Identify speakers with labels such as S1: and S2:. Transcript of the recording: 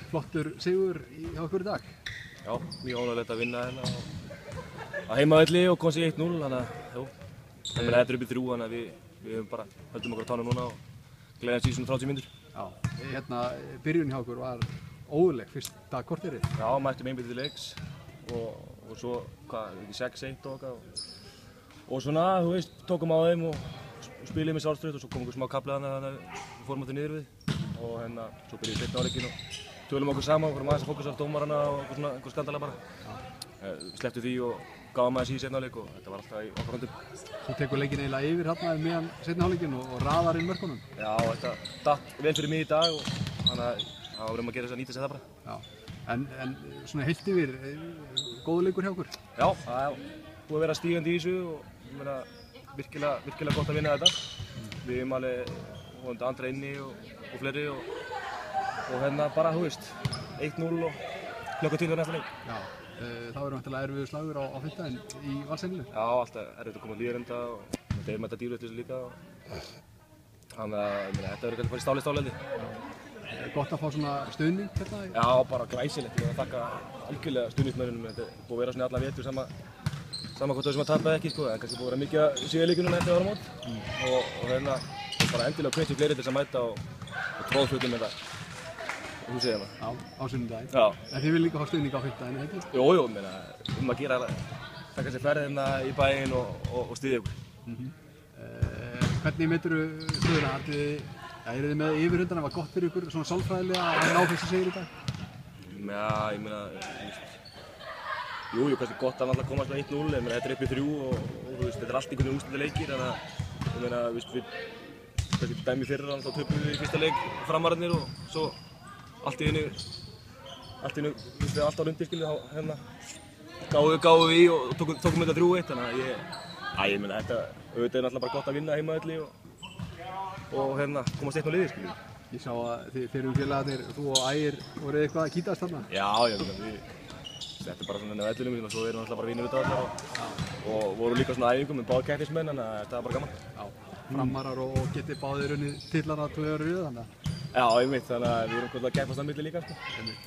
S1: Flottur sigur hjá ykkur í dag.
S2: Já, mjög ánægjulegt að vinna hérna á heimavelli og koma sér 1-0, þannig að jú. Þetta er upp í 3, þannig að við bara höldum okkur á tánum núna og gleðjumst í svona 30 mínútur.
S1: Já, byrjun hjá ykkur var óðurleg fyrsta korterið.
S2: Já, mættum einbeittir til leiks og svo, hvað, 6-1 og eitthvað. Og svona, þú veist, tókum á þeim og spilum með sjálfstraut og svo kom einhver smá kafli þannig að við fórum átti niður við. Og hérna, svo byrjuðum við seinni hálfleikinn og tölum okkur saman, fórum aðeins að fókusa á dómarana og einhver skandalega bara. Slepptum því og gáðum aðeins í seinni hálfleik og þetta var alltaf í okkar höndum.
S1: Þú tekur leikinn eiginlega yfir hérna meðan seinni hálfleikinn og raðar inn mörkunum.
S2: Já, þetta datt vel fyrir mig í dag og þannig að það var að gera þess að nýta sér það bara.
S1: Já, en svona heilt yfir, góður leikur hjá okkur?
S2: Já, það er búið að vera stígandi í þessu og ég meina virkilega gott að vinna þetta. Við erum alveg vonandi andra inni og fleiri og hérna bara, þú veist, 1-0 og klokka 20 á næsta leik.
S1: Já, það verður vantilega erfiður slagur á fimmtudaginn í Valsheimilinu.
S2: Já, alltaf erfitt að koma á Hlíðarenda og þetta er með þetta dýru eftir þessu líka. Þannig að þetta verður kannski bara í stáli stáleldi.
S1: Gott að fá svona stuðning hérna?
S2: Já, bara glæsilegt. Ég vil þakka algjörlega stuðningsmönnunum. Þetta er búið að vera svona alla vetur sama hvort þau sem að tapa ekki, sko. En kannski búið að vera mikið að síða leikunum eftir áramót. Og hérna bara endilega hvetja fleiri til þess að mæta og tróðflutum með það. Þú segir það.
S1: Já, á sunnudaginn.
S2: Já.
S1: En þið vil líka fá stuðning á fimmtudaginn, eða ekki?
S2: Jú, meina, að gera taka sér ferð hérna í bæinn og styðja ykkur.
S1: Hvernig meturðu stöðuna? Eru þið með yfirhundana? Var gott fyrir ykkur svona sálfræðilega að ná þessu sigur í dag?
S2: Já, ég meina, jú, kannski gott að náttúrulega komast með 1-0, en þetta er upp í 3 og þú veist, þetta er allt einhvern veginn úrslitaleikir, þannig að ég meina, við kannski dæmi fyrra, þá töpum við í fyrsta leik framararnir og svo allt í einu, við allt á lundi, skilju, hérna gáðum við í og tókum þetta 3-1, þannig að ég meina, þetta auðvitað er náttúrulega bara gott að vinna heimavelli og hérna komast 1-0 liðið, skilju.
S1: Ég sá að þeir eru félagarnir, þú og Ægir, voruð eitthvað að kýtast þarna?
S2: Já, ég meina, þetta er bara svona inn á vellinum og svo erum við náttúrulega bara vinir út af allar og vorum líka svona æfingum með báða keppnismenn, þannig að þetta var bara gaman.
S1: Já, framarar og getið báðir unnið titlana 2 ára í röð, þannig að...
S2: Já, einmitt, þannig að við erum hvort að keppast á milli líka, sko.
S1: Einmitt.